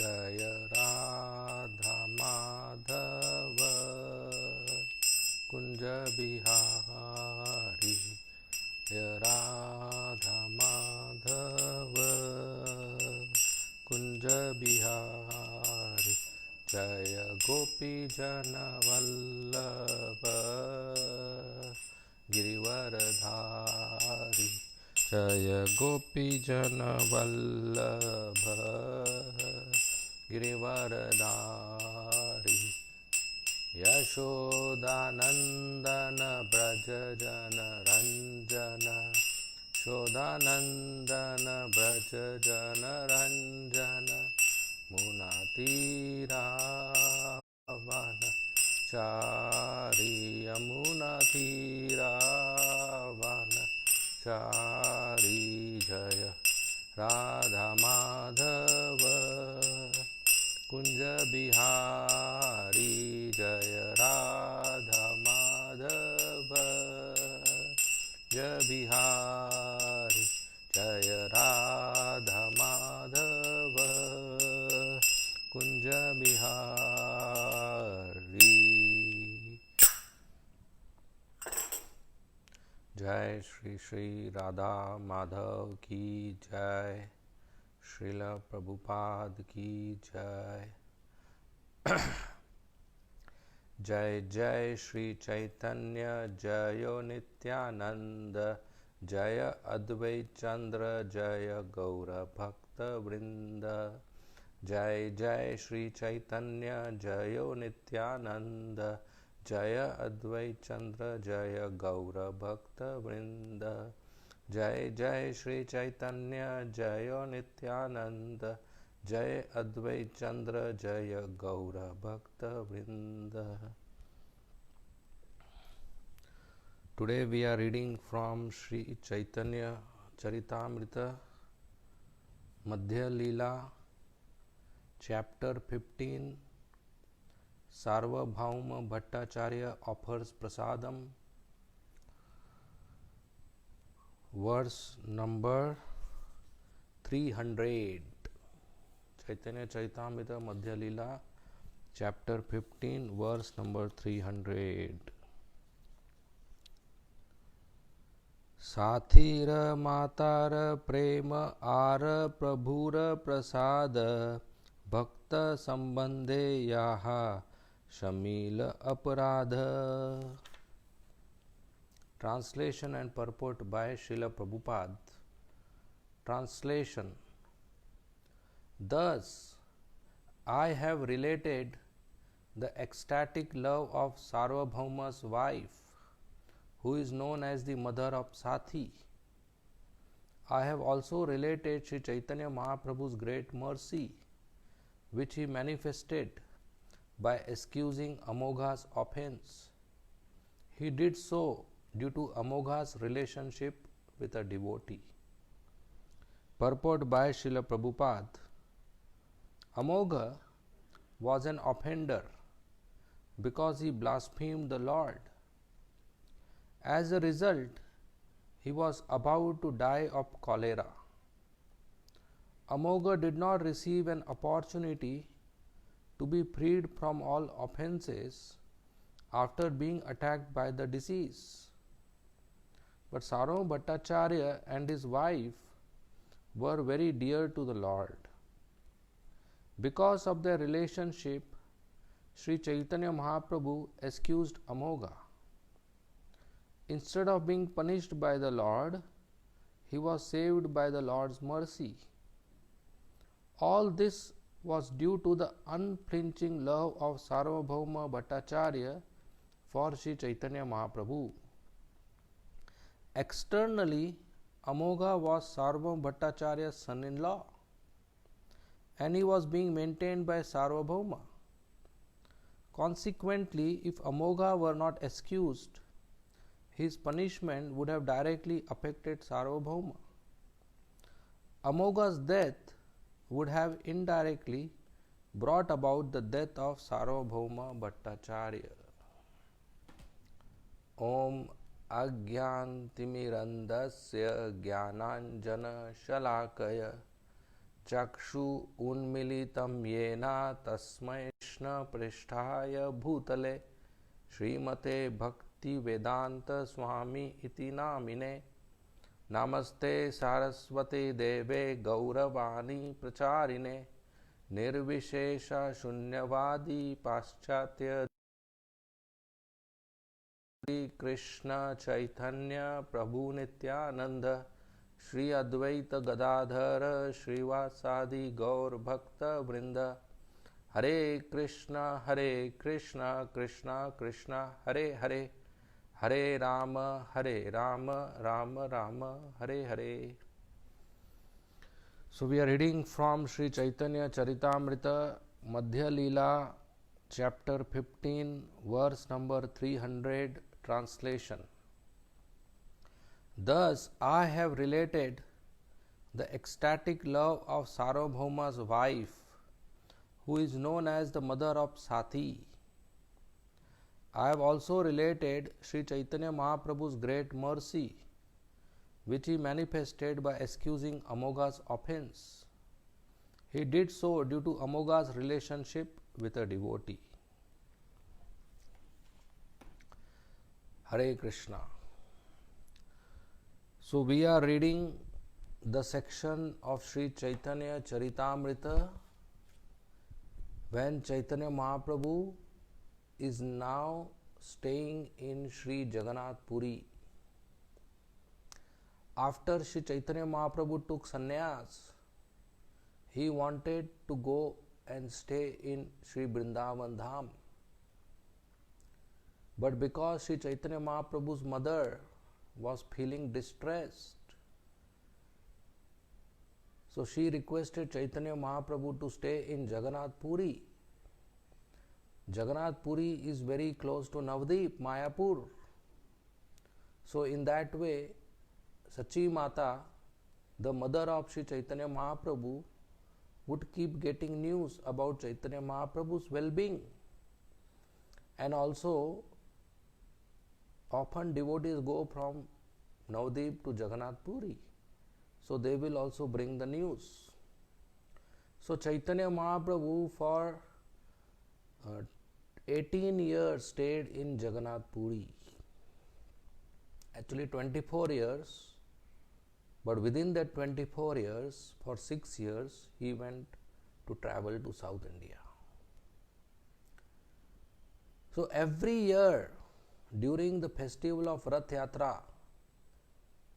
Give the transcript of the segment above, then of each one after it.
जय राधा माधव कुंज बिहारी जय राधा माधव कुंज बिहारी जय गोपी जन वल्लभ गिरिवरधारी जय गोपी जन वल्लभ गिरिवरधारी यशोदानंदन ब्रज जन रंजन शोदानंदन ब्रज जन रंजन मुनातीरावन चारी यमुनातीरावन चारी जय राधा माधव कुंज बिहारी जय राधा माधव जय बिहारी जय राधा माधव कुंज बिहारी। जय श्री श्री राधा माधव की जय। श्रील प्रभुपाद की जय। जय जय श्री चैतन्य जयो नित्यानंद जय अद्वैत चंद्र जय गौर भक्त वृंद। जय जय श्री चैतन्य जयो नित्यानंद जय अद्वैत चंद्र जय गौर भक्त वृंद। जय जय श्री चैतन्य जय नित्यानंद जय अद्वैत चंद्र जय गौर भक्त वृंद। Today we are reading from Sri Chaitanya Charitamrita Madhya Leela chapter 15 Sarvabhauma Bhattacharya offers prasadam, verse number 300. Chaitanya Charitamrita Madhya Leela chapter 15 verse number 300. साथीर मातार Prem are प्रभुर प्रसाद भक्त संबंधे याहा शमील अपराध। Translation and purport by Srila Prabhupada. Translation. Thus, I have related the ecstatic love of Sarvabhauma's wife, who is known as the mother of Sathi. I have also related Sri Chaitanya Mahaprabhu's great mercy, which he manifested by excusing Amogha's offense. He did so due to Amogha's relationship with a devotee. Purport by Srila Prabhupada. Amogha was an offender because he blasphemed the Lord. As a result, he was about to die of cholera. Amogha did not receive an opportunity to be freed from all offenses after being attacked by the disease. But Sarvabhauma Bhattacharya and his wife were very dear to the Lord. Because of their relationship, Sri Chaitanya Mahaprabhu excused Amogha. Instead of being punished by the Lord, he was saved by the Lord's mercy. All this was due to the unflinching love of Sarvabhauma Bhattacharya for Sri Chaitanya Mahaprabhu. Externally, Amogha was Sarvabhauma Bhattacharya's son-in-law, and he was being maintained by Sarvabhauma. Consequently, if Amogha were not excused, his punishment would have directly affected Sarvabhauma. Amogha's death would have indirectly brought about the death of Sarvabhauma Bhattacharya. Om Agyantimirandasya Jnananjana Shalakaya चक्षु उन्मीलितं येन तस्मै कृष्ण पृष्ठाय भूतले श्रीमते भक्ति वेदांत स्वामी इति नामिने। नमस्ते सारस्वती देवे गौरवाणी प्रचारिणे निर्विशेष शून्यवादी पाश्चात्य कृष्ण चैतन्य प्रभु नित्यानंद श्री अद्वैत गदाधर श्रीवासादि गौर भक्त वृंद। हरे कृष्ण कृष्ण कृष्ण हरे हरे, हरे Ram Ram Ram Hare Hare. So we are reading from Sri Chaitanya Charitamrita Madhya Leela chapter 15 verse number 300 translation. Thus I have related the ecstatic love of Sarvabhauma's wife, who is known as the mother of Sati. I have also related Sri Chaitanya Mahaprabhu's great mercy, which he manifested by excusing Amoga's offense. He did so due to Amoga's relationship with a devotee. Hare Krishna. So we are reading the section of Sri Chaitanya Charitamrita when Chaitanya Mahaprabhu is now staying in Sri Jagannath Puri. After Sri Chaitanya Mahaprabhu took sannyas, he wanted to go and stay in Sri Vrindavan Dham. But because Sri Chaitanya Mahaprabhu's mother was feeling distressed, so she requested Chaitanya Mahaprabhu to stay in Jagannath Puri. Jagannath Puri is very close to Navadip, Mayapur. So in that way, Sachi Mata, the mother of Sri Chaitanya Mahaprabhu, would keep getting news about Chaitanya Mahaprabhu's well-being. And also, often devotees go from Navadip to Jagannath Puri. So they will also bring the news. So Chaitanya Mahaprabhu for 18 years stayed in Jagannath Puri. Actually 24 years. But within that 24 years, for 6 years, he went to travel to South India. So every year, during the festival of Rath Yatra,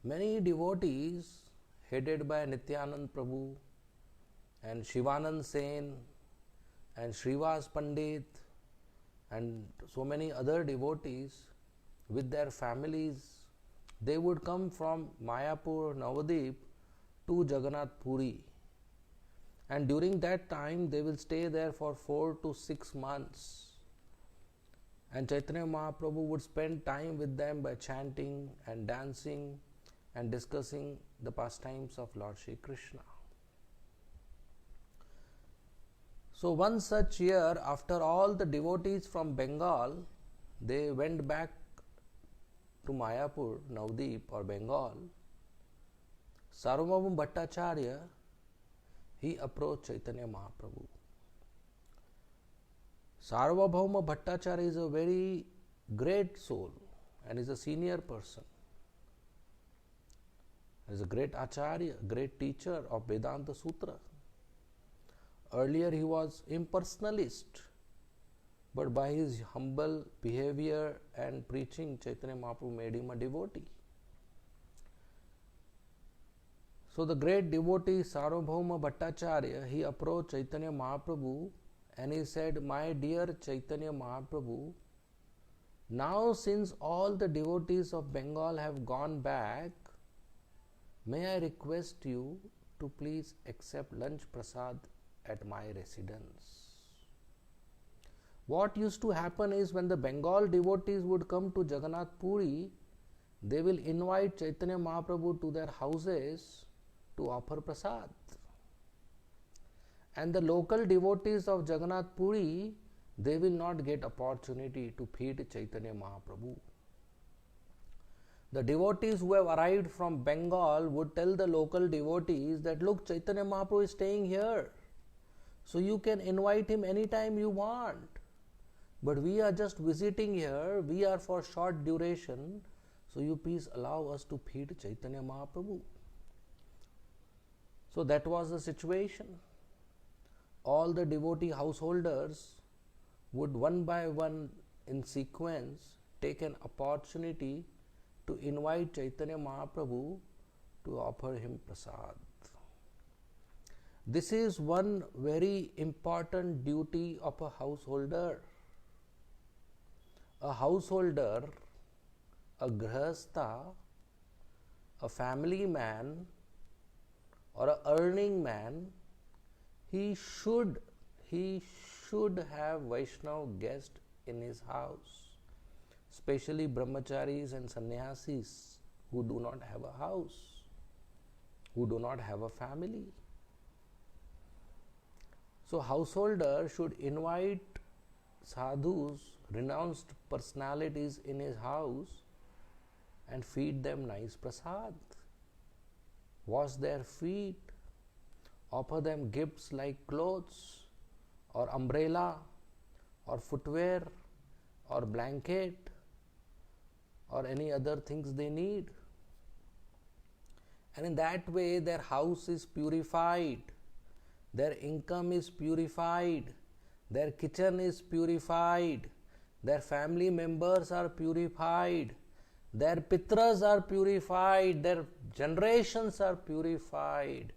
many devotees headed by Nityanand Prabhu and Shivanand Sen and Srivas Pandit and so many other devotees with their families, they would come from Mayapur, Navadip to Jagannath Puri. And during that time, they will stay there for 4 to 6 months. And Chaitanya Mahaprabhu would spend time with them by chanting and dancing and discussing the pastimes of Lord Shri Krishna. So one such year, after all the devotees from Bengal, they went back to Mayapur, Navadip or Bengal, Sarvabhauma Bhattacharya, he approached Chaitanya Mahaprabhu. Sarvabhauma Bhattacharya is a very great soul and is a senior person. He is a great acharya, great teacher of Vedanta Sutra. Earlier he was impersonalist, but by his humble behavior and preaching, Chaitanya Mahaprabhu made him a devotee. So the great devotee Sarvabhauma Bhattacharya, he approached Chaitanya Mahaprabhu and he said, "My dear Chaitanya Mahaprabhu, now since all the devotees of Bengal have gone back, may I request you to please accept lunch prasad at my residence." What used to happen is when the Bengal devotees would come to Jagannath Puri, they will invite Chaitanya Mahaprabhu to their houses to offer prasad. And the local devotees of Jagannath Puri, they will not get opportunity to feed Chaitanya Mahaprabhu. The devotees who have arrived from Bengal would tell the local devotees that, look, Chaitanya Mahaprabhu is staying here, so you can invite him anytime you want. But we are just visiting here, we are for short duration, so you please allow us to feed Chaitanya Mahaprabhu. So that was the situation. All the devotee householders would one by one in sequence take an opportunity to invite Chaitanya Mahaprabhu to offer him prasad. This is one very important duty of a householder. A householder, a grihastha, a family man, or a earning man, he should have Vaishnav guest in his house, especially brahmacharis and sannyasis who do not have a house, who do not have a family. So householder should invite sadhus, renounced personalities in his house and feed them nice prasad, wash their feet, offer them gifts like clothes or umbrella or footwear or blanket or any other things they need. And in that way their house is purified, their income is purified, their kitchen is purified, their family members are purified, their pitras are purified, their generations are purified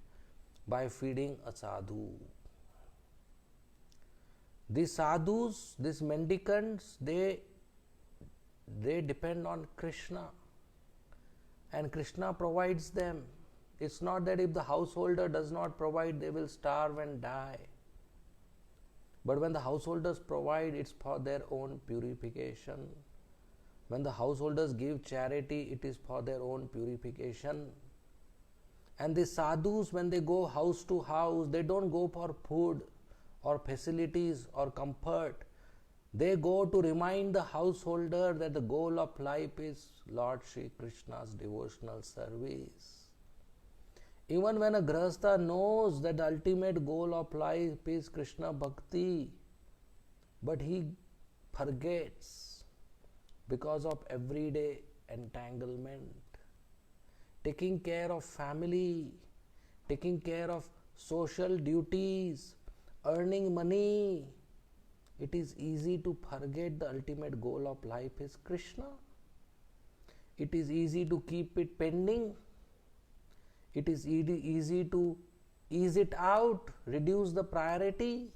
by feeding a sadhu. These sadhus, these mendicants, they depend on Krishna, and Krishna provides them. It's not that if the householder does not provide, they will starve and die. But when the householders provide, it's for their own purification. When the householders give charity, it is for their own purification. And the sadhus, when they go house to house, they don't go for food or facilities or comfort. They go to remind the householder that the goal of life is Lord Shri Krishna's devotional service. Even when a grihastha knows that the ultimate goal of life is Krishna Bhakti, but he forgets because of everyday entanglement. Taking care of family, taking care of social duties, earning money, it is easy to forget the ultimate goal of life is Krishna. It is easy to keep it pending. It is easy to ease it out, reduce the priority.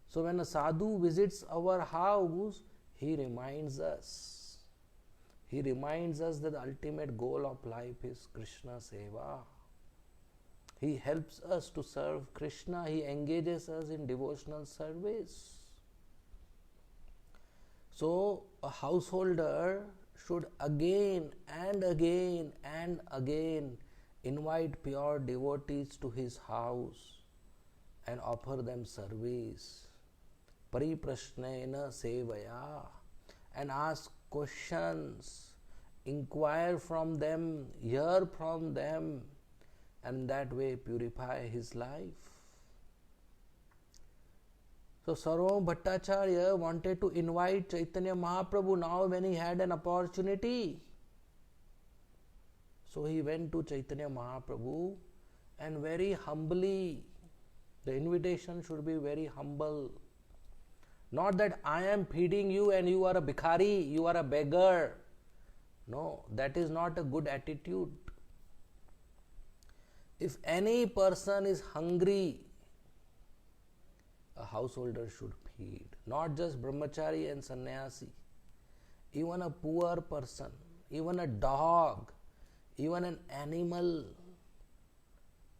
So when a sadhu visits our house, he reminds us that the ultimate goal of life is Krishna Seva. He helps us to serve Krishna. He engages us in devotional service. So a householder should again and again and again invite pure devotees to his house and offer them service. Pariprashnena sevaya, and ask questions, inquire from them, hear from them, and that way purify his life. So Sarvabhauma Bhattacharya wanted to invite Chaitanya Mahaprabhu now when he had an opportunity. So he went to Chaitanya Mahaprabhu and very humbly, the invitation should be very humble. Not that I am feeding you and you are a bhikhari, you are a beggar. No, that is not a good attitude. If any person is hungry, a householder should feed. Not just brahmachari and sannyasi. Even a poor person, even a dog, even an animal,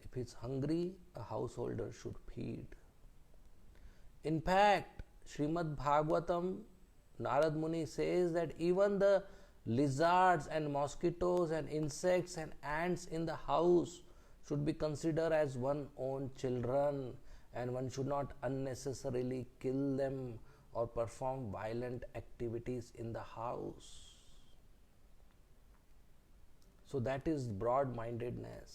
if it's hungry, a householder should feed. In fact, Srimad Bhagavatam, Narad Muni says that even the lizards and mosquitoes and insects and ants in the house should be considered as one's own children, and one should not unnecessarily kill them or perform violent activities in the house. So that is broad-mindedness.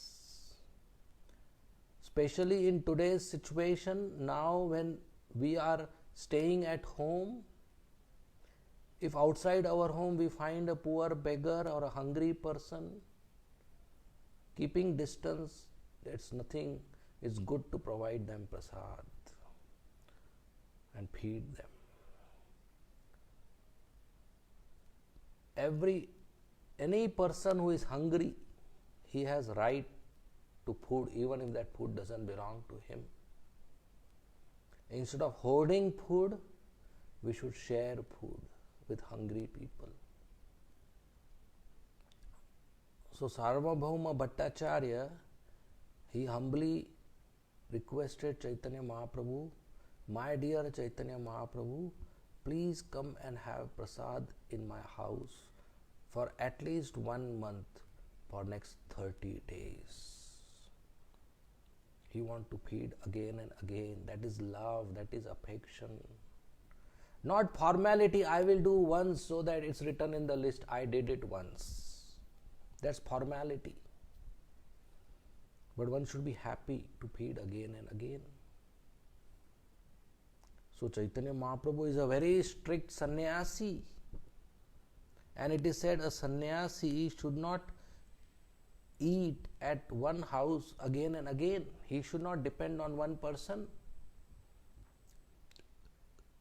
Especially in today's situation, now when we are staying at home, if outside our home we find a poor beggar or a hungry person, keeping distance, that's nothing. It's good to provide them prasad and feed them. Any person who is hungry, he has right to food, even if that food doesn't belong to him. Instead of hoarding food, we should share food with hungry people. So Sarvabhauma Bhattacharya, he humbly requested Chaitanya Mahaprabhu, my dear Chaitanya Mahaprabhu, please come and have prasad in my house for at least 1 month for next 30 days. He wants to feed again and again. That is love, that is affection. Not formality, I will do once so that it's written in the list, I did it once. That's formality. But one should be happy to feed again and again. So Chaitanya Mahaprabhu is a very strict sannyasi. And it is said a sannyasi should not eat at one house again and again. He should not depend on one person.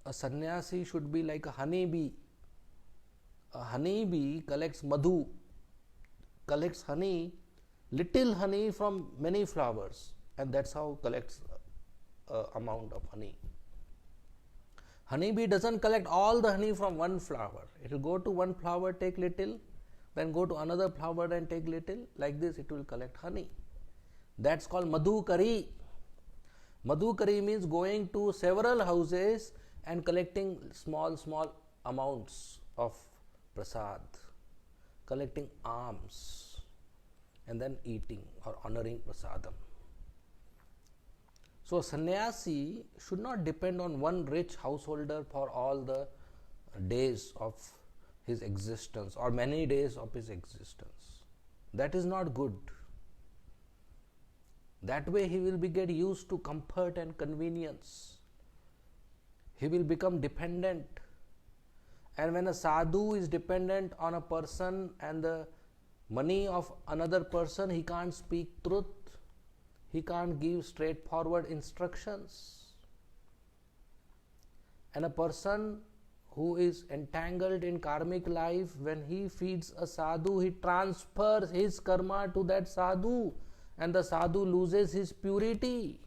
A sannyasi should be like a honeybee. A honeybee collects madhu, collects honey, little honey from many flowers, and that's how collects amount of honey. Honeybee doesn't collect all the honey from one flower. It will go to one flower, take little, then go to another flower and take little. Like this it will collect honey. That's called madhukari. Madhukari means going to several houses and collecting small amounts of prasad, collecting alms, and then eating or honoring prasadam. So a sannyasi should not depend on one rich householder for all the days of his existence or many days of his existence. That is not good. That way he will get used to comfort and convenience. He will become dependent. And when a sadhu is dependent on a person and the money of another person, he can't speak truth. He can't give straightforward instructions. And a person who is entangled in karmic life, when he feeds a sadhu, he transfers his karma to that sadhu, and the sadhu loses his purity.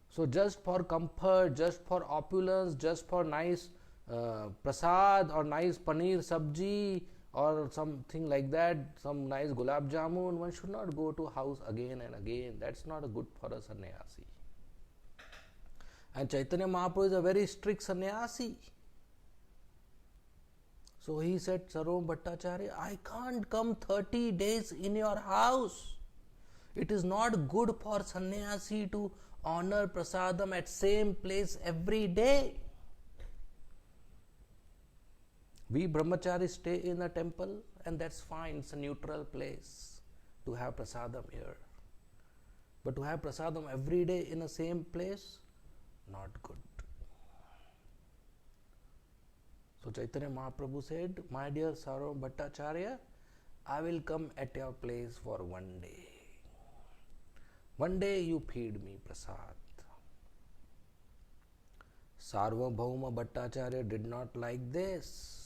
So just for comfort, just for opulence, just for nice prasad or nice paneer sabji or something like that, some nice gulab jamun, one should not go to house again and again. That's not good for a sannyasi. And Chaitanya Mahaprabhu is a very strict sannyasi. So he said, Sarvabhauma Bhattacharya, I can't come 30 days in your house. It is not good for sannyasi to honor prasadam at same place every day. We brahmacharis stay in a temple and that's fine. It's a neutral place to have prasadam here. But to have prasadam every day in the same place, not good. So Chaitanya Mahaprabhu said, my dear Sarvabhauma Bhattacharya, I will come at your place for 1 day. 1 day you feed me prasad. Sarvabhauma Bhattacharya did not like this.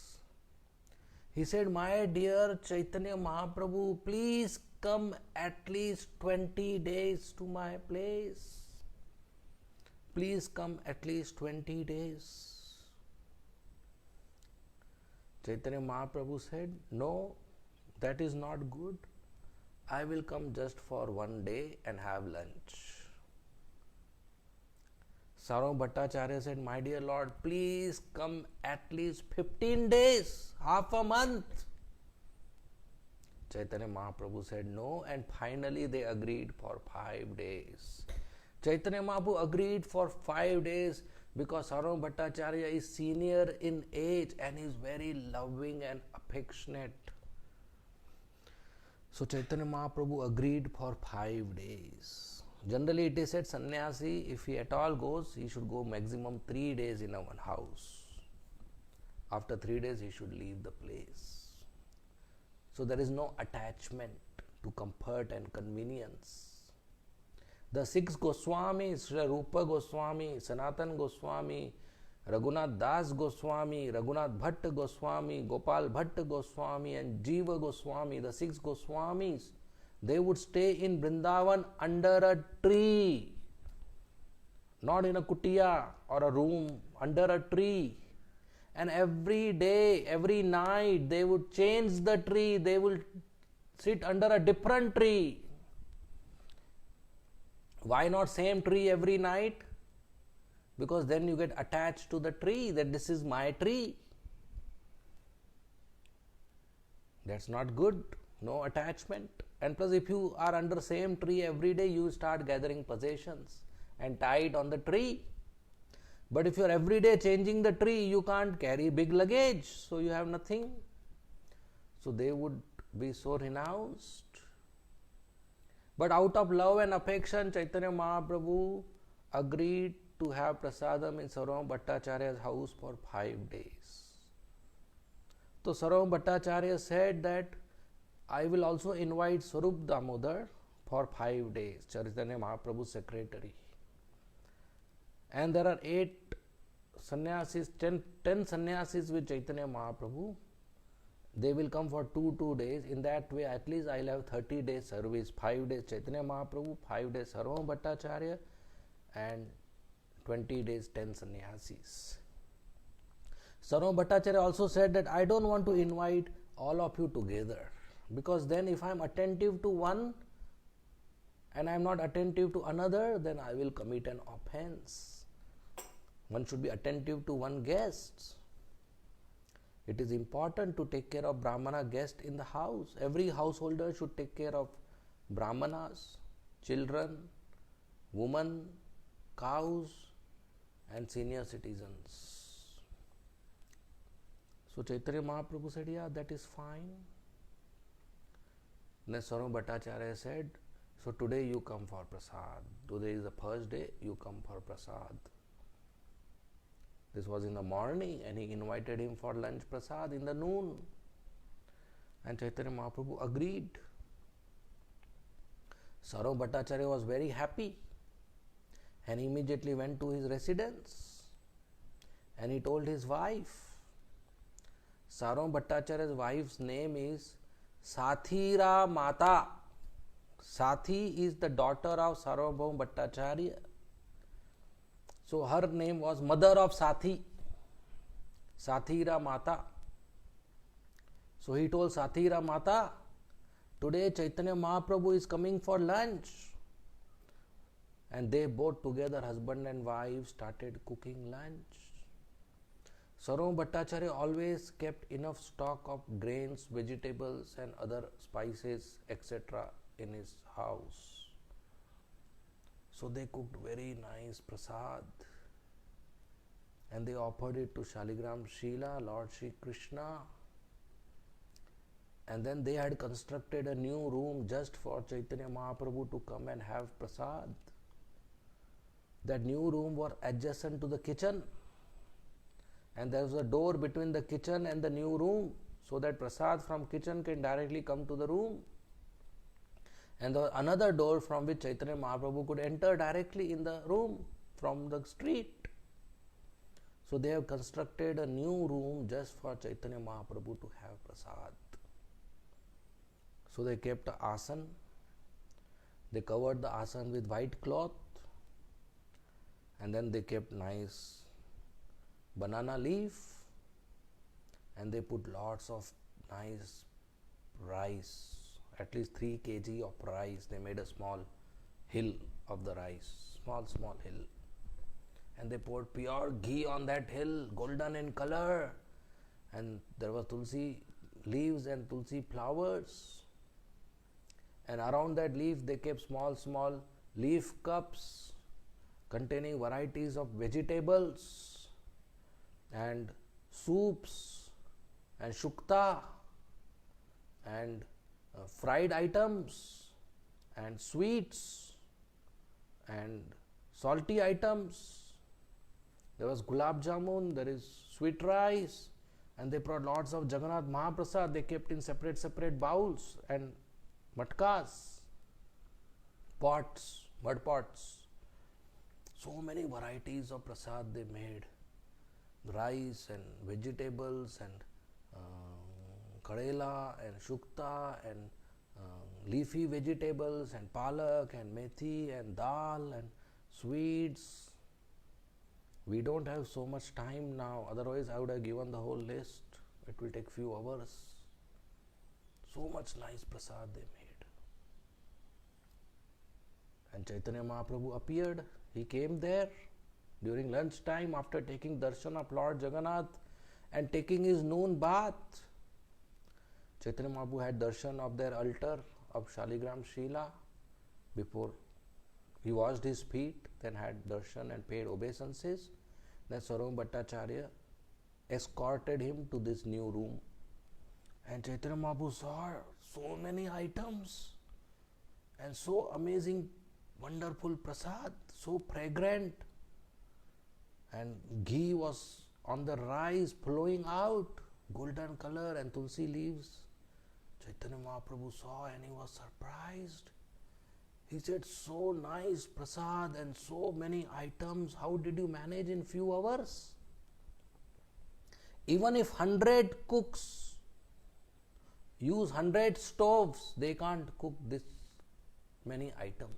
He said, my dear Chaitanya Mahaprabhu, please come at least 20 days to my place. Please come at least 20 days. Chaitanya Mahaprabhu said, no, that is not good. I will come just for 1 day and have lunch. Sarvabhauma Bhattacharya said, my dear Lord, please come at least 15 days, half a month. Chaitanya Mahaprabhu said no, and finally they agreed for 5 days. Chaitanya Mahaprabhu agreed for 5 days because Sarvabhauma Bhattacharya is senior in age and is very loving and affectionate. So Chaitanya Mahaprabhu agreed for 5 days. Generally it is said sannyasi, if he at all goes, he should go maximum 3 days in a one house. After 3 days he should leave the place. So there is no attachment to comfort and convenience. The 6 Goswamis, Sri Rupa Goswami, Sanatan Goswami, Raghunath Das Goswami, Raghunath Bhatt Goswami, Gopal Bhatt Goswami and Jiva Goswami, the 6 Goswamis, they would stay in Vrindavan under a tree, not in a kutia or a room, under a tree. And every day, every night, they would change the tree, they will sit under a different tree. Why not same tree every night? Because then you get attached to the tree, that this is my tree. That's not good. No attachment. And plus, if you are under same tree every day, you start gathering possessions and tie it on the tree. But if you are every day changing the tree, you can't carry big luggage, so you have nothing. So they would be so renounced. But out of love and affection, Chaitanya Mahaprabhu agreed to have prasadam in Sarvam Bhattacharya's house for 5 days. So Sarvam Bhattacharya said that I will also invite Swarup Damodar for 5 days, Chaitanya Mahaprabhu's secretary. And there are 8 sannyasis, 10 sannyasis with Chaitanya Mahaprabhu. They will come for 2 days. In that way, at least I will have 30 days service. 5 days Chaitanya Mahaprabhu, 5 days Sarvam Bhattacharya, and 20 days 10 sannyasis. Sarvam Bhattacharya also said that I don't want to invite all of you together, because then if I am attentive to one and I am not attentive to another, then I will commit an offense. One should be attentive to one guest. It is important to take care of Brahmana guest in the house. Every householder should take care of Brahmanas, children, women, cows, and senior citizens. So Chaitanya Mahaprabhu said, yeah, that is fine. Then Sarvam Bhattacharya said, so today you come for prasad. Today is the first day, you come for prasad. This was in the morning, and he invited him for lunch prasad in the noon. And Chaitanya Mahaprabhu agreed. Sarvam Bhattacharya was very happy and immediately went to his residence. And he told his wife. Sarvam Bhattacharya's wife's name is Sathira Mata. Sathi is the daughter of Sarvabhauma Bhattacharya. So her name was mother of Sathi, Sathira Mata. So he told Sathira Mata, today Chaitanya Mahaprabhu is coming for lunch. And they both together, husband and wife, started cooking lunch. Sarvam Bhattacharya always kept enough stock of grains, vegetables and other spices, etc. in his house. So they cooked very nice prasad and they offered it to Shaligram Srila, Lord Shri Krishna. And then they had constructed a new room just for Chaitanya Mahaprabhu to come and have prasad. That new room was adjacent to the kitchen, and there was a door between the kitchen and the new room, so that prasad from kitchen can directly come to the room. And there was another door from which Chaitanya Mahaprabhu could enter directly in the room from the street. So they have constructed a new room just for Chaitanya Mahaprabhu to have prasad. So they kept an asan. They covered the asan with white cloth, and then they kept nice banana leaf, and they put lots of nice rice, at least 3 kg of rice. They made a small hill of the rice, small hill, and they poured pure ghee on that hill, golden in color, and there was tulsi leaves and tulsi flowers, and around that leaf they kept small leaf cups containing varieties of vegetables and soups and shukta and fried items and sweets and salty items. There was gulab jamun, there is sweet rice, and they brought lots of Jagannath Mahaprasad. They kept in separate bowls and matkas, pots, mud pots. So many varieties of prasad they made. Rice and vegetables and karela and shukta and leafy vegetables and palak and methi and dal and sweets. We don't have so much time now, otherwise I would have given the whole list. It will take few hours. So much nice prasad they made. And Chaitanya Mahaprabhu appeared. He came there during lunch time after taking darshan of Lord Jagannath and taking his noon bath. Chaitanya Mahaprabhu had darshan of their altar of Shaligram Shila before he washed his feet, then had darshan and paid obeisances. Then Sarvabhauma Bhattacharya escorted him to this new room. And Chaitanya Mahaprabhu saw so many items and so amazing, wonderful prasad, so fragrant. And ghee was on the rice flowing out, golden color and tulsi leaves. Chaitanya Mahaprabhu saw and he was surprised. He said, so nice prasad and so many items, how did you manage in few hours? Even if 100 cooks use 100 stoves, they can't cook this many items.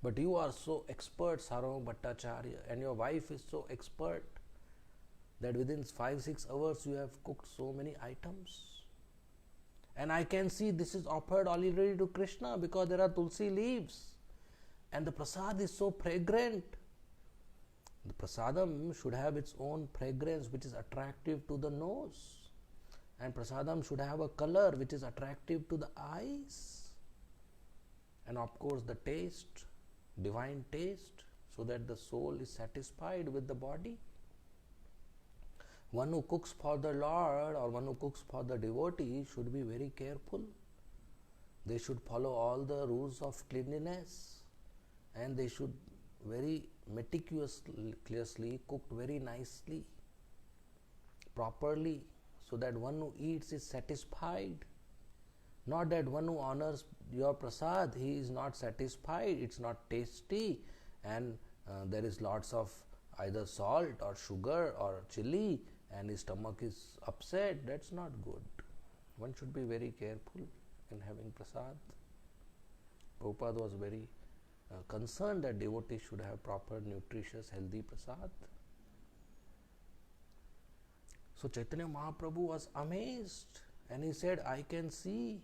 But you are so expert, Sarvabhauma Bhattacharya, and your wife is so expert that within 5-6 hours you have cooked so many items. And I can see this is offered already to Krishna because there are tulsi leaves. And the prasad is so fragrant. The prasadam should have its own fragrance which is attractive to the nose. And prasadam should have a color which is attractive to the eyes. And of course the taste, divine taste, so that the soul is satisfied with the body. One who cooks for the Lord or one who cooks for the devotee should be very careful. They should follow all the rules of cleanliness and they should very meticulously cook very nicely, properly, so that one who eats is satisfied. Not that one who honors your prasad, he is not satisfied, it's not tasty, and there is lots of either salt or sugar or chili and his stomach is upset. That's not good. One should be very careful in having prasad. Prabhupada was very concerned that devotees should have proper, nutritious, healthy prasad. So Chaitanya Mahaprabhu was amazed and he said, I can see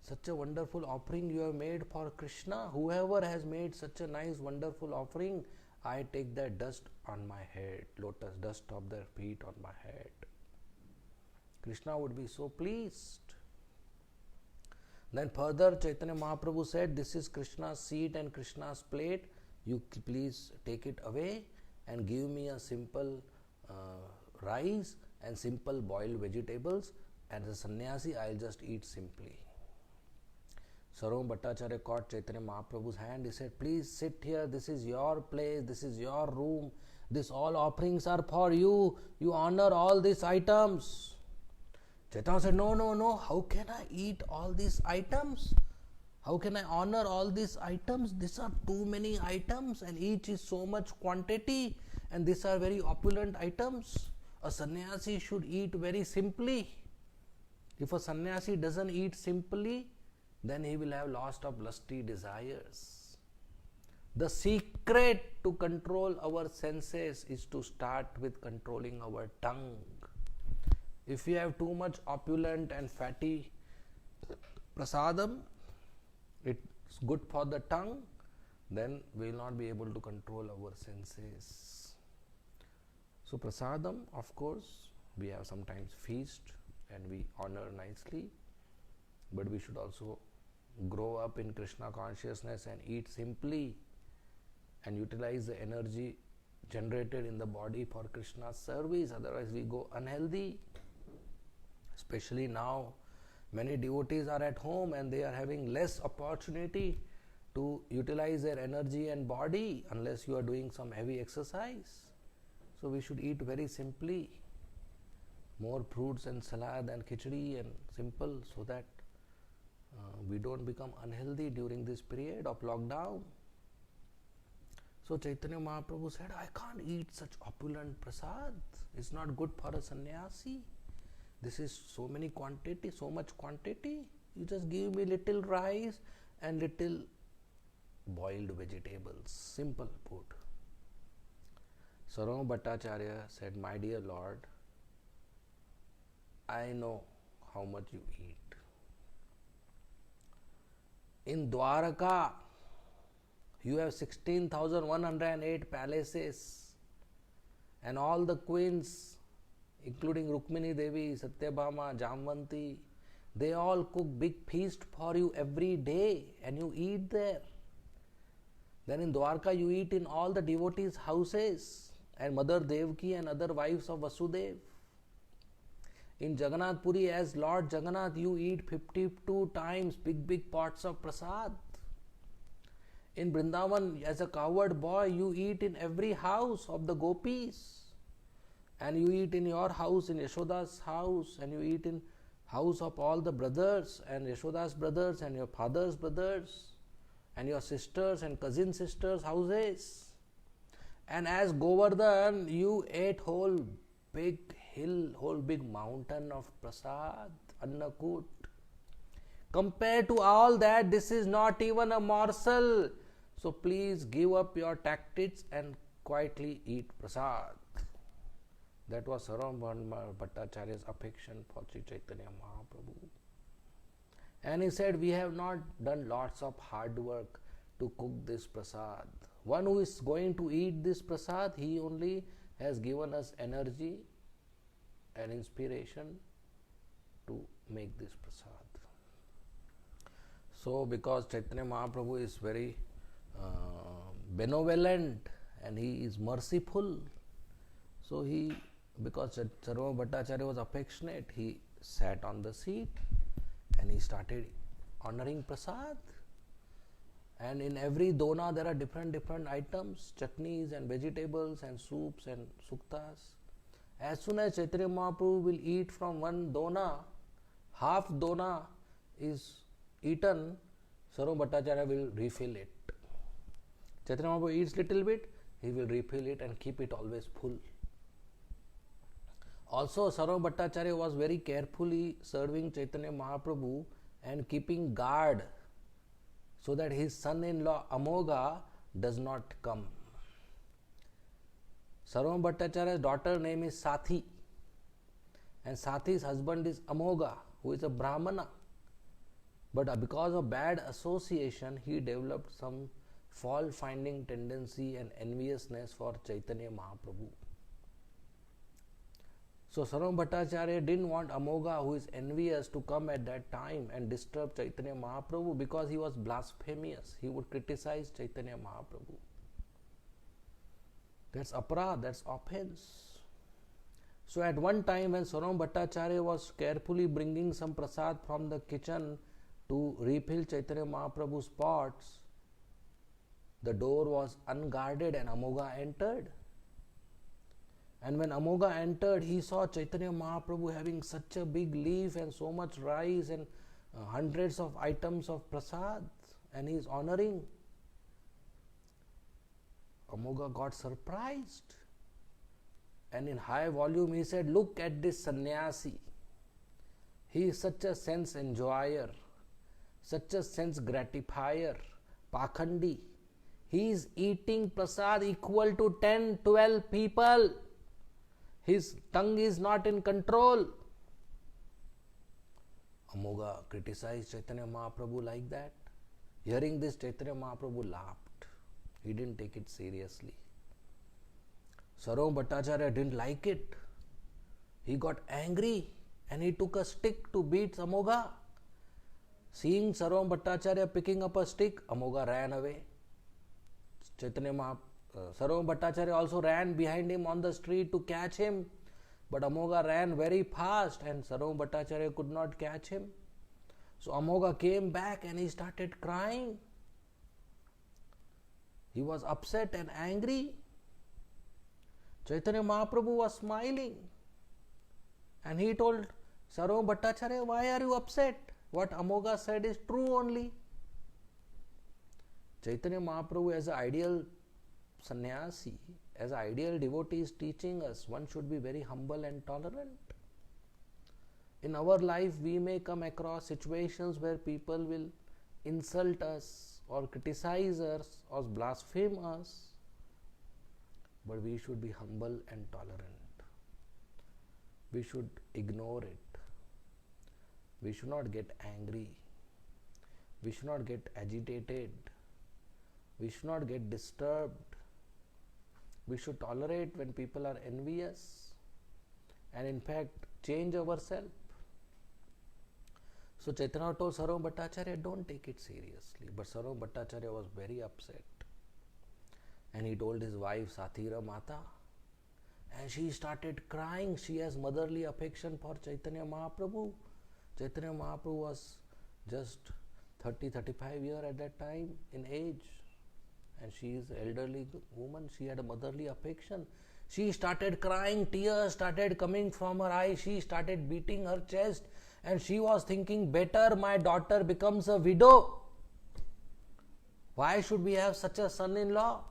such a wonderful offering you have made for Krishna. Whoever has made such a nice, wonderful offering, I take that dust on my head, lotus dust of their feet on my head. Krishna would be so pleased. Then further Chaitanya Mahaprabhu said, this is Krishna's seat and Krishna's plate. You please take it away and give me a simple rice and simple boiled vegetables. And as a sannyasi, I'll just eat simply. Sarvabhauma Bhattacharya caught Chaitanya Mahaprabhu's hand. He said, please sit here. This is your place. This is your room. This all offerings are for you. You honor all these items. Chaitanya said, no. How can I eat all these items? How can I honor all these items? These are too many items and each is so much quantity and these are very opulent items. A sannyasi should eat very simply. If a sannyasi doesn't eat simply, then he will have lost of lusty desires. The secret to control our senses is to start with controlling our tongue. If we have too much opulent and fatty prasadam, it's good for the tongue, then we will not be able to control our senses. So prasadam, of course, we have sometimes feast and we honor nicely, but we should also grow up in Krishna consciousness and eat simply and utilize the energy generated in the body for Krishna's service. Otherwise we go unhealthy. Especially now Many devotees are at home and they are having less opportunity to utilize their energy and body unless you are doing some heavy exercise. So we should eat very simply, more fruits and salad and khichdi and simple, so that we don't become unhealthy during this period of lockdown. So Chaitanya Mahaprabhu said, I can't eat such opulent prasad. It's not good for a sannyasi. This is so much quantity. You just give me little rice and little boiled vegetables, simple food. Sarvabhauma Bhattacharya said, my dear Lord, I know how much you eat. In Dwaraka, you have 16,108 palaces, and all the queens, including Rukmini Devi, Satyabhama, Jamvanti, they all cook big feast for you every day and you eat there. Then in Dwarka you eat in all the devotees' houses and Mother Devaki and other wives of Vasudev. In Jagannath Puri as Lord Jagannath you eat 52 times big pots of prasad. In Vrindavan as a cowherd boy you eat in every house of the gopis. And you eat in your house, in Yashoda's house, and you eat in house of all the brothers and Yashoda's brothers and your father's brothers and your sisters and cousin sisters' houses. And as Govardhan, you ate whole big mountain of prasad, Annakut. Compared to all that, this is not even a morsel. So please give up your tactics and quietly eat prasad. That was Sarvabhauma Bhattacharya's affection for Sri Chaitanya Mahaprabhu. And he said, we have not done lots of hard work to cook this prasad. One who is going to eat this prasad, he only has given us energy and inspiration to make this prasad. So because Chaitanya Mahaprabhu is very benevolent and he is merciful, so because Sarvabhauma Bhattacharya was affectionate, he sat on the seat and he started honoring prasad. And in every dona there are different items, chutneys and vegetables and soups and suktas. As soon as Chaitanya Mahaprabhu will eat from one dona, half dona is eaten, Sarvabhauma Bhattacharya will refill it. Chaitanya Mahaprabhu eats little bit, he will refill it and keep it always full. Also, Sarvabhauma Bhattacharya was very carefully serving Chaitanya Mahaprabhu and keeping guard so that his son-in-law Amogha does not come. Sarvabhauma Bhattacharya's daughter name is Sathi, and Sathi's husband is Amogha, who is a Brahmana. But because of bad association, he developed some fault-finding tendency and enviousness for Chaitanya Mahaprabhu. So Sarvabhauma Bhattacharya didn't want Amogha, who is envious, to come at that time and disturb Chaitanya Mahaprabhu because he was blasphemous. He would criticize Chaitanya Mahaprabhu. That's aparadh, that's offense. So at one time when Sarvabhauma Bhattacharya was carefully bringing some prasad from the kitchen to refill Chaitanya Mahaprabhu's pots, the door was unguarded and Amogha entered. And when Amogha entered, he saw Chaitanya Mahaprabhu having such a big leaf and so much rice and hundreds of items of prasad, and he is honoring. Amogha got surprised, and in high volume he said, look at this sannyasi. He is such a sense enjoyer, such a sense gratifier, pakhandi. He is eating prasad equal to 10-12 people. His tongue is not in control. Amogha criticized Chaitanya Mahaprabhu like that. Hearing this, Chaitanya Mahaprabhu laughed. He didn't take it seriously. Sarvabhauma Bhattacharya didn't like it. He got angry and he took a stick to beat Amogha. Seeing Sarvabhauma Bhattacharya picking up a stick, Amogha ran away. Sarvabhauma Bhattacharya also ran behind him on the street to catch him, but Amogha ran very fast and Sarvabhauma Bhattacharya could not catch him. So Amoga came back and he started crying. He was upset and angry. Chaitanya Mahaprabhu was smiling. And he told Sarvabhauma Bhattacharya, why are you upset? What Amoga said is true only. Chaitanya Mahaprabhu, as an ideal sannyasi, as an ideal devotee, is teaching us one should be very humble and tolerant. In our life, we may come across situations where people will insult us or criticize us or blaspheme us, but we should be humble and tolerant. We should ignore it. We should not get angry. We should not get agitated. We should not get disturbed. We should tolerate when people are envious and in fact change ourselves. So Chaitanya told Sarvabhauma Bhattacharya, don't take it seriously. But Sarvabhauma Bhattacharya was very upset. And he told his wife Sathira Mata, and she started crying. She has motherly affection for Chaitanya Mahaprabhu. Chaitanya Mahaprabhu was just 30-35 years at that time in age. And she is an elderly woman. She had a motherly affection. She started crying. Tears started coming from her eyes. She started beating her chest. And she was thinking, better my daughter becomes a widow. Why should we have such a son-in-law?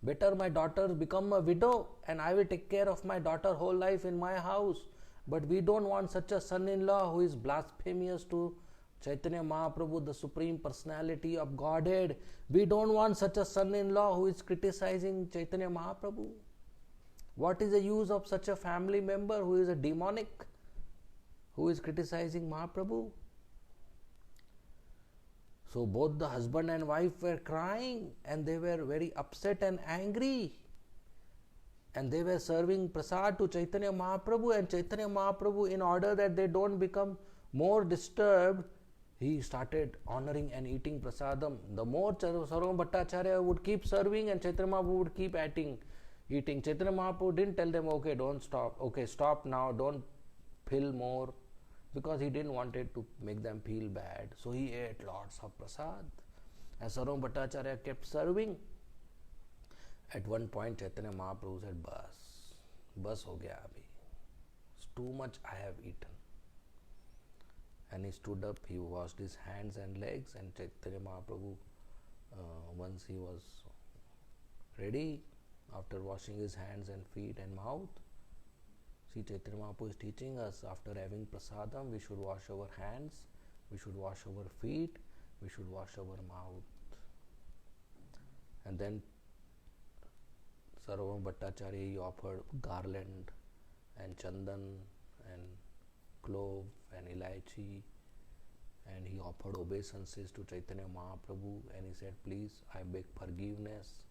Better my daughter become a widow and I will take care of my daughter whole life in my house. But we don't want such a son-in-law who is blasphemous to Chaitanya Mahaprabhu, the Supreme Personality of Godhead. We don't want such a son-in-law who is criticizing Chaitanya Mahaprabhu. What is the use of such a family member who is a demonic, who is criticizing Mahaprabhu? So both the husband and wife were crying and they were very upset and angry. And they were serving prasad to Chaitanya Mahaprabhu, and Chaitanya Mahaprabhu, in order that they don't become more disturbed, he started honoring and eating prasadam. The more Sarvabhauma Bhattacharya would keep serving and Chaitanya Mahaprabhu would keep eating. Chaitanya Mahaprabhu didn't tell them, okay, don't stop. Okay, stop now, don't fill more. Because he didn't want it to make them feel bad. So he ate lots of prasad. And Sarvabhauma Bhattacharya kept serving. At one point, Chaitanya Mahaprabhu said, Bas ho gaya abhi. It's too much I have eaten. And he stood up, he washed his hands and legs, and Chaitanya Mahaprabhu, once he was ready, after washing his hands and feet and mouth, see, Chaitanya Mahaprabhu is teaching us, after having prasadam, we should wash our hands, we should wash our feet, we should wash our mouth. And then Sarvabhauma Bhattacharya, he offered garland and chandan and clove and ilaichi, and he offered obeisances to Chaitanya Mahaprabhu, and he said, please, I beg forgiveness.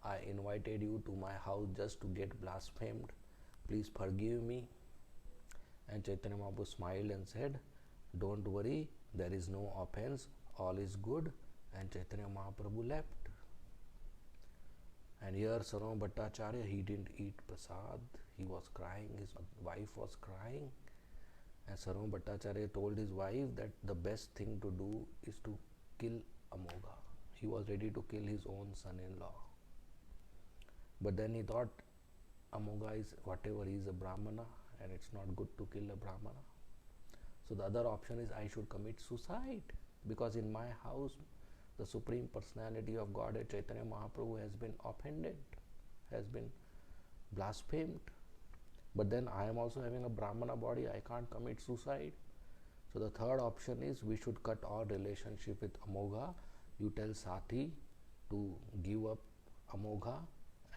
I invited you to my house just to get blasphemed. Please forgive me. And Chaitanya Mahaprabhu smiled and said, don't worry, there is no offense, all is good. And Chaitanya Mahaprabhu left. And here Sarvabhauma Bhattacharya, he didn't eat prasad. He was crying, his wife was crying. And Sarvabhauma Bhattacharya told his wife that the best thing to do is to kill Amoga. He was ready to kill his own son-in-law. But then he thought, Amoga is whatever, he is a Brahmana and it's not good to kill a Brahmana. So the other option is I should commit suicide, because in my house the Supreme Personality of Godhead Chaitanya Mahaprabhu has been offended, has been blasphemed. But then I am also having a Brahmana body, I can't commit suicide. So the third option is we should cut our relationship with Amoga. You tell Sathi to give up Amoga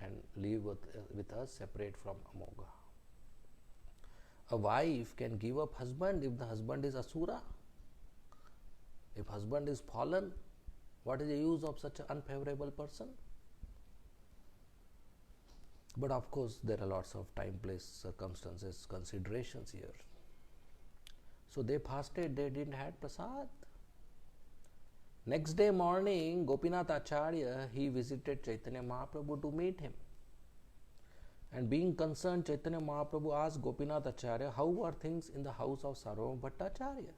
and live with us separate from Amoga. A wife can give up husband if the husband is Asura. If husband is fallen, what is the use of such an unfavorable person? But of course, there are lots of time, place, circumstances, considerations here. So they fasted, they didn't have prasad. Next day morning, Gopinath Acharya, he visited Chaitanya Mahaprabhu to meet him. And being concerned, Chaitanya Mahaprabhu asked Gopinath Acharya, how are things in the house of Sarvabhauma Bhattacharya?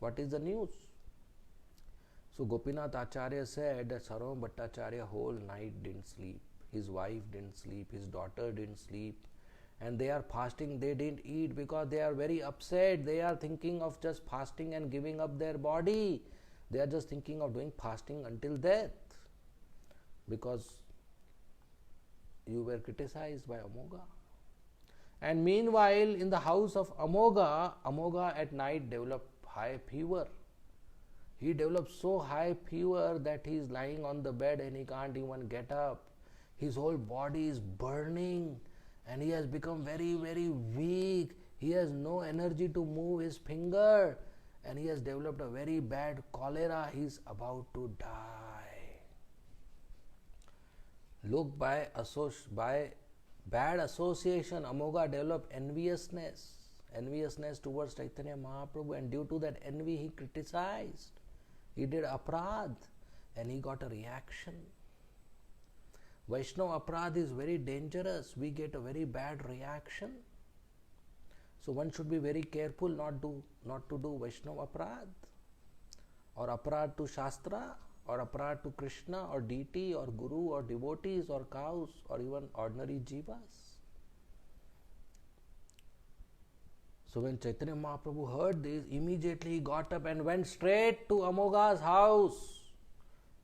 What is the news? So Gopinath Acharya said that Sarvabhauma Bhattacharya whole night didn't sleep. His wife didn't sleep. His daughter didn't sleep. And they are fasting. They didn't eat because they are very upset. They are thinking of just fasting and giving up their body. They are just thinking of doing fasting until death. Because you were criticized by Amoga. And meanwhile, in the house of Amoga, Amoga at night developed high fever. He developed so high fever that he is lying on the bed and he can't even get up. His whole body is burning and he has become very, very weak. He has no energy to move his finger and he has developed a very bad cholera. He is about to die. Look, by bad association, Amoga developed enviousness towards Chaitanya Mahaprabhu, and due to that envy he criticized. He did aparadh and he got a reaction. Vaishnava aparadh is very dangerous. We get a very bad reaction. So one should be very careful not to do Vaishnava aparadh or aparadh to Shastra or aparadh to Krishna or deity or Guru or devotees or cows or even ordinary jivas. So when Chaitanya Mahaprabhu heard this, immediately he got up and went straight to Amoga's house.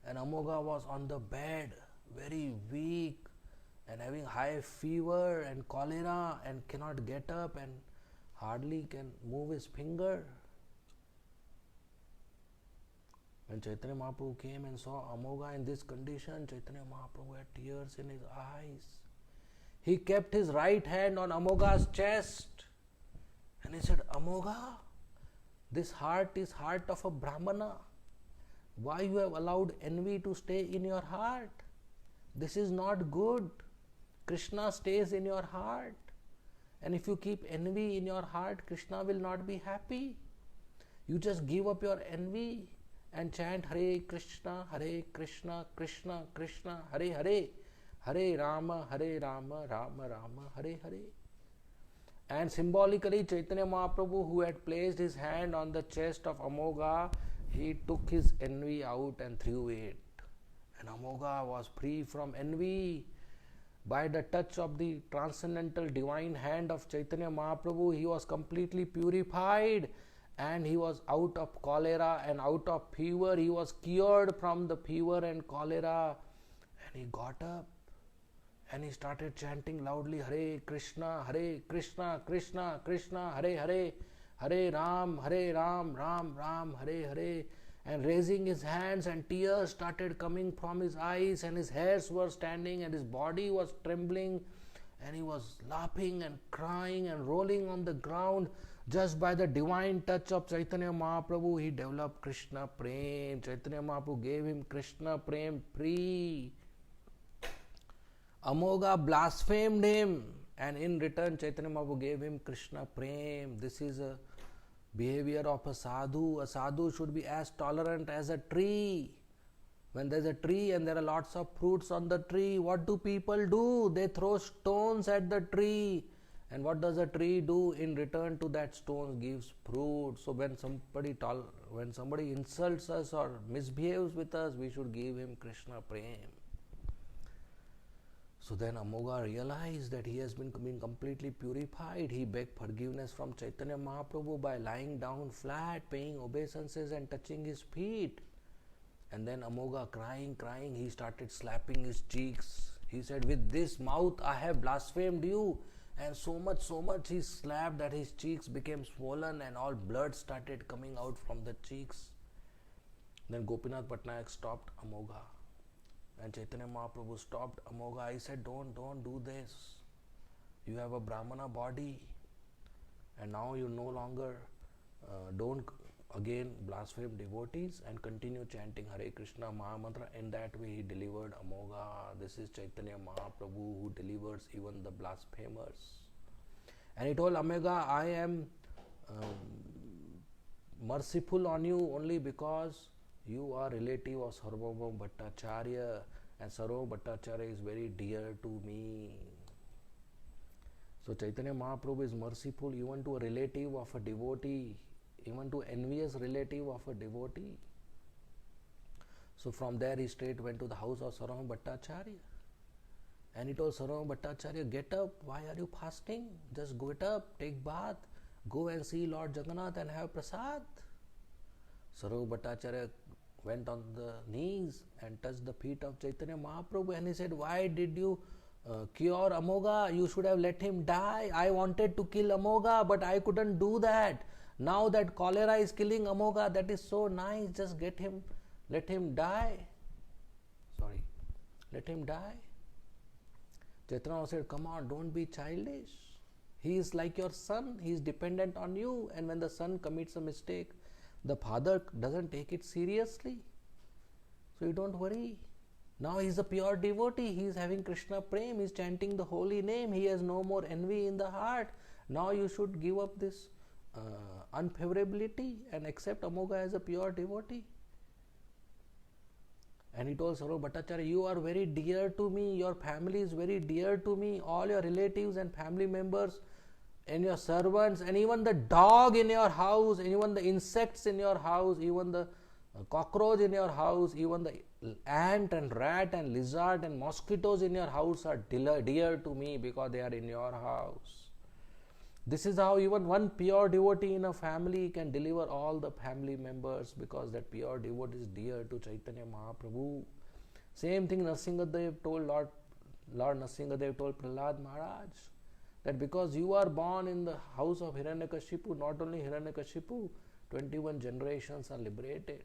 And Amoga was on the bed, very weak and having high fever and cholera and cannot get up and hardly can move his finger. When Chaitanya Mahaprabhu came and saw Amoga in this condition, Chaitanya Mahaprabhu had tears in his eyes. He kept his right hand on Amoga's chest. And he said, Amoga, this heart is heart of a Brahmana. Why you have allowed envy to stay in your heart? This is not good. Krishna stays in your heart. And if you keep envy in your heart, Krishna will not be happy. You just give up your envy and chant Hare Krishna, Krishna Krishna, Hare Hare, Hare Rama, Rama Rama, Hare Hare. And symbolically, Chaitanya Mahaprabhu, who had placed his hand on the chest of Amoga, he took his envy out and threw it. And Amoga was free from envy. By the touch of the transcendental divine hand of Chaitanya Mahaprabhu, he was completely purified and he was out of cholera and out of fever. He was cured from the fever and cholera. And he got up and he started chanting loudly, Hare Krishna, Krishna Krishna, Hare Hare, Hare Ram, Ram Ram, Hare Hare. And raising his hands, and tears started coming from his eyes, and his hairs were standing, and his body was trembling, and he was laughing and crying and rolling on the ground. Just by the divine touch of Chaitanya Mahaprabhu, he developed Krishna Prem. Chaitanya Mahaprabhu gave him Krishna Prem free. Amoga blasphemed him, and in return Chaitanya Mahaprabhu gave him Krishna Prem. This is a behavior of a sadhu. A sadhu should be as tolerant as a tree. When there is a tree and there are lots of fruits on the tree, what do people do? They throw stones at the tree. And what does a tree do? In return to that stone gives fruit. So when somebody insults us or misbehaves with us, we should give him Krishna Prem. So then Amoga realized that he has been completely purified. He begged forgiveness from Chaitanya Mahaprabhu by lying down flat, paying obeisances and touching his feet. And then Amoga crying, he started slapping his cheeks. He said, with this mouth I have blasphemed you. And so much he slapped that his cheeks became swollen and all blood started coming out from the cheeks. Then Gopinath Patnaik stopped Amoga. And Chaitanya Mahaprabhu stopped Amoga. He said, don't do this. You have a Brahmana body. And now you no longer, don't again blaspheme devotees and continue chanting Hare Krishna Mahamantra. In that way he delivered Amoga. This is Chaitanya Mahaprabhu who delivers even the blasphemers. And he told Amoga, I am merciful on you only because you are relative of Sarvabhauma Bhattacharya, and Sarvabhauma Bhattacharya is very dear to me. So Chaitanya Mahaprabhu is merciful even to a relative of a devotee even to envious relative of a devotee. So from there he straight went to the house of Sarvabhauma Bhattacharya. And he told Sarvabhauma Bhattacharya, get up, why are you fasting? Just get up, take bath, go and see Lord Jagannath and have prasad. Sarvabhauma Bhattacharya went on the knees and touched the feet of Chaitanya Mahaprabhu, and he said, why did you cure Amoga? You should have let him die. I wanted to kill Amoga, but I couldn't do that. Now that cholera is killing Amoga, that is so nice. Just let him die. Let him die. Chaitanya said, come on, don't be childish. He is like your son. He is dependent on you. And when the son commits a mistake, the father doesn't take it seriously. So you don't worry. Now he is a pure devotee. He is having Krishna Prem. He is chanting the holy name. He has no more envy in the heart. Now you should give up this unfavorability and accept Amoga as a pure devotee. And he told Sarvabhauma Bhattacharya, you are very dear to me. Your family is very dear to me. All your relatives and family members and your servants and even the dog in your house, and even the insects in your house, even the cockroach in your house, even the ant and rat and lizard and mosquitoes in your house are dear to me because they are in your house. This is how even one pure devotee in a family can deliver all the family members, because that pure devotee is dear to Chaitanya Mahaprabhu. Same thing Nrsimhadev told Lord Nrsimhadev told Prahlad Maharaj, that because you are born in the house of Hiranyakashipu, not only Hiranyakashipu, 21 generations are liberated.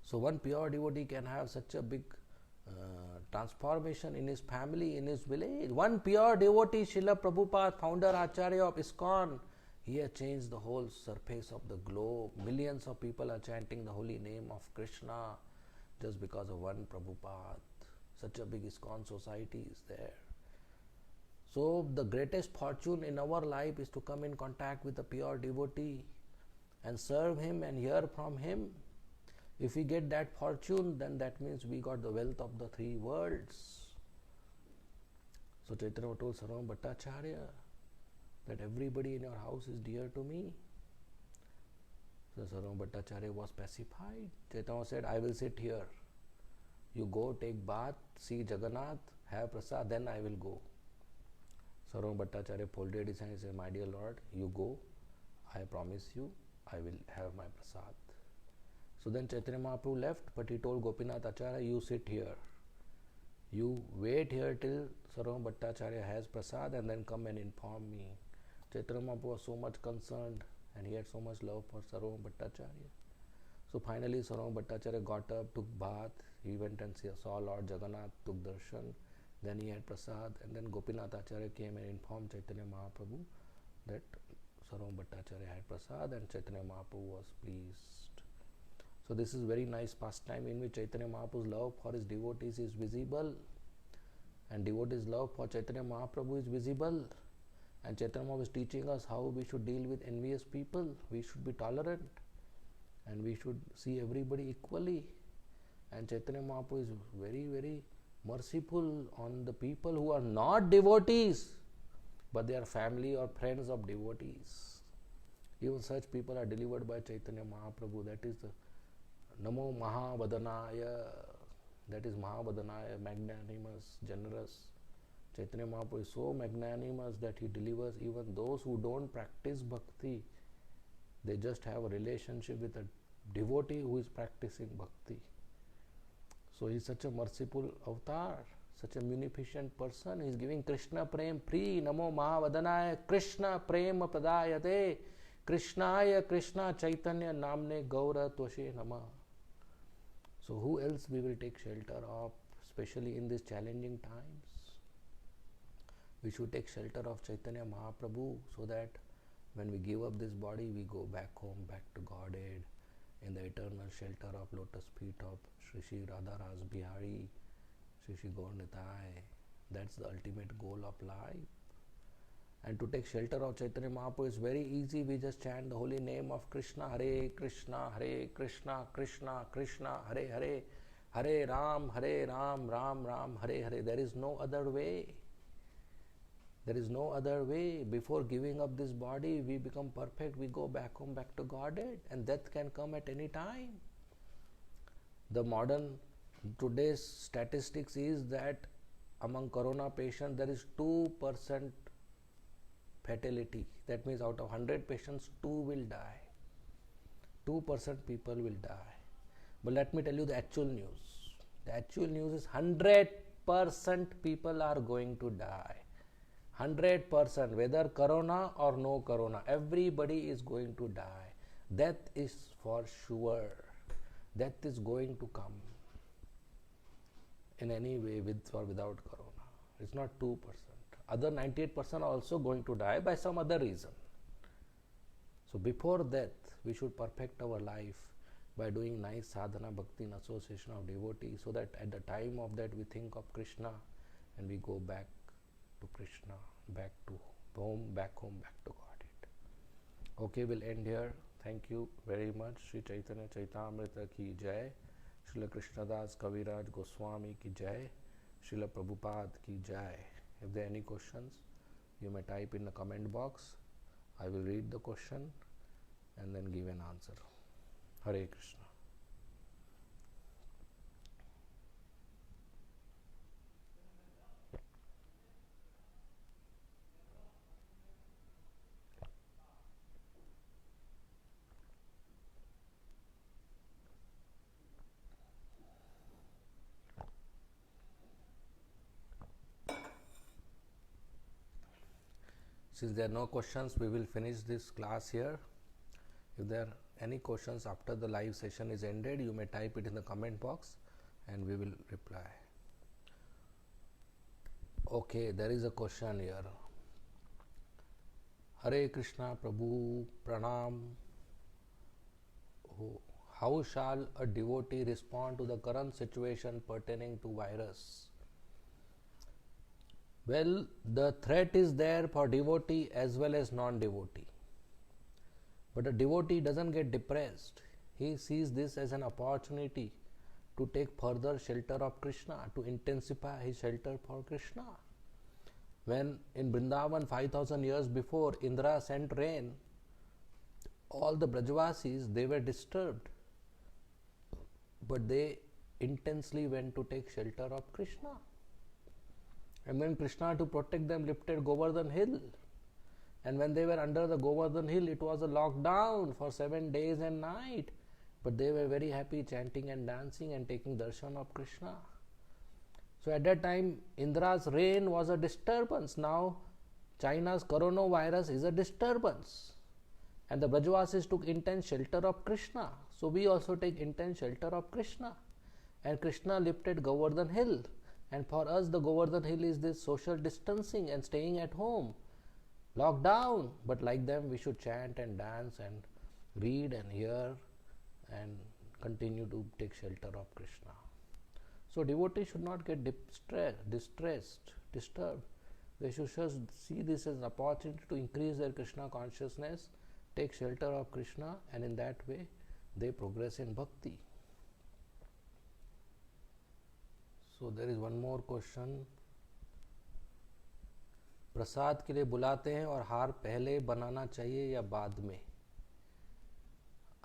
So one pure devotee can have such a big transformation in his family, in his village. One pure devotee, Srila Prabhupada, founder Acharya of ISKCON, he has changed the whole surface of the globe. Millions of people are chanting the holy name of Krishna just because of one Prabhupada. Such a big ISKCON society is there. So the greatest fortune in our life is to come in contact with a pure devotee and serve him and hear from him. If we get that fortune, then that means we got the wealth of the three worlds. So Chaitanya told Sarvabhauma Bhattacharya that everybody in your house is dear to me. So Sarvabhauma Bhattacharya was pacified. Chaitanya said, I will sit here. You go, take bath, see Jagannath, have prasad, then I will go. Sarvabhauma Bhattacharya folded his hands and said, my dear Lord, you go. I promise you, I will have my prasad. So then Chaitanya Mahaprabhu left, but he told Gopinath Acharya, you sit here. You wait here till Sarvabhauma Bhattacharya has prasad and then come and inform me. Chaitanya Mahaprabhu was so much concerned and he had so much love for Sarvabhauma Bhattacharya. So finally Sarvabhauma Bhattacharya got up, took bath, he went and saw Lord Jagannath, took darshan, then he had prasad, and then Gopinath Acharya came and informed Chaitanya Mahaprabhu that Sarvabhauma Bhattacharya had prasad, and Chaitanya Mahaprabhu was pleased. So this is very nice pastime in which Chaitanya Mahaprabhu's love for his devotees is visible, and devotees' love for Chaitanya Mahaprabhu is visible. And Chaitanya Mahaprabhu is teaching us how we should deal with envious people. We should be tolerant and we should see everybody equally. And Chaitanya Mahaprabhu is very, very merciful on the people who are not devotees, but they are family or friends of devotees. Even such people are delivered by Chaitanya Mahaprabhu. That is the Namo Mahavadanaya, that is Mahavadanaya, magnanimous, generous. Chaitanya Mahaprabhu is so magnanimous that he delivers even those who don't practice bhakti. They just have a relationship with a devotee who is practicing bhakti. So he is such a merciful avatar, such a munificent person. He is giving Krishna Prem free. Namo Mahavadanaya Krishna Prema Pradayate Krishnaya Krishna Chaitanya Namne Gaura Tvashe Nama. So who else we will take shelter of, especially in these challenging times? We should take shelter of Chaitanya Mahaprabhu, so that when we give up this body, we go back home, back to Godhead, in the eternal shelter of lotus feet of Sri Sri Radha Ras Bihari, Sri Sri Gaur Nitai. That's the ultimate goal of life. And to take shelter of Chaitanya Mahaprabhu is very easy. We just chant the holy name of Krishna, Hare Krishna, Krishna Krishna, Hare Hare, Hare Ram, Ram Ram, Hare Hare. There is no other way. There is no other way. Before giving up this body, we become perfect, we go back home, back to Godhead, and death can come at any time. The modern today's statistics is that among corona patients there is 2% fatality. That means out of 100 patients, 2 will die. 2% people will die. But let me tell you the actual news. The actual news is 100% people are going to die. 100%, whether corona or no corona, everybody is going to die. Death is for sure. Death is going to come in any way, with or without corona. It's not 2%. Other 98% are also going to die by some other reason. So before death, we should perfect our life by doing nice sadhana, bhakti, and association of devotees, so that at the time of that we think of Krishna and we go back to Krishna, back to home, back to Godhead. Okay, we'll end here. Thank you very much. Sri Chaitanya Chaitamrita ki jai. Srila Krishnadas Kaviraj Goswami ki jai. Srila Prabhupada ki jai. If there are any questions, you may type in the comment box. I will read the question and then give an answer. Hare Krishna. Since there are no questions, we will finish this class here. If there are any questions after the live session is ended, you may type it in the comment box and we will reply. Okay, there is a question here. Hare Krishna Prabhu Pranam. How shall a devotee respond to the current situation pertaining to virus? Well, the threat is there for devotee as well as non-devotee. But a devotee doesn't get depressed. He sees this as an opportunity to take further shelter of Krishna, to intensify his shelter for Krishna. When in Vrindavan 5000 years before Indra sent rain, all the Brajavasis, they were disturbed. But they intensely went to take shelter of Krishna. And then Krishna, to protect them, lifted Govardhan hill. And when they were under the Govardhan hill, it was a lockdown for 7 days and night. But they were very happy, chanting and dancing and taking darshan of Krishna. So at that time, Indra's reign was a disturbance. Now, China's coronavirus is a disturbance. And the Brajavasis took intense shelter of Krishna. So we also take intense shelter of Krishna. And Krishna lifted Govardhan hill. And for us, the Govardhan hill is this social distancing and staying at home. Lockdown. But like them, we should chant and dance and read and hear and continue to take shelter of Krishna. So devotees should not get distressed, disturbed. They should just see this as an opportunity to increase their Krishna consciousness, take shelter of Krishna, and in that way they progress in bhakti. So there is one more question. प्रसाद के लिए बुलाते हैं और हार पहले बनाना चाहिए या बाद में?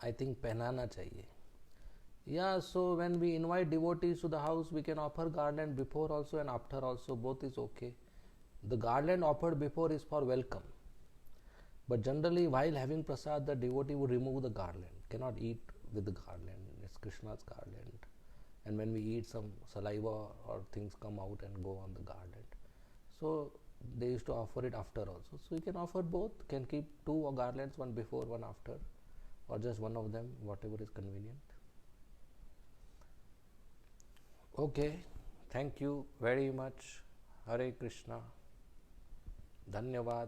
I think पहनाना चाहिए. Yeah, so when we invite devotees to the house, we can offer garland before also and after also. Both is okay. The garland offered before is for welcome. But generally, while having prasad, the devotee would remove the garland. Cannot eat with the garland. It's Krishna's garland. And when we eat, some saliva or things come out and go on the garland. So they used to offer it after also. So you can offer both. Can keep two garlands, one before, one after, or just one of them, whatever is convenient. Okay, thank you very much. Hare Krishna. Dhanyavad.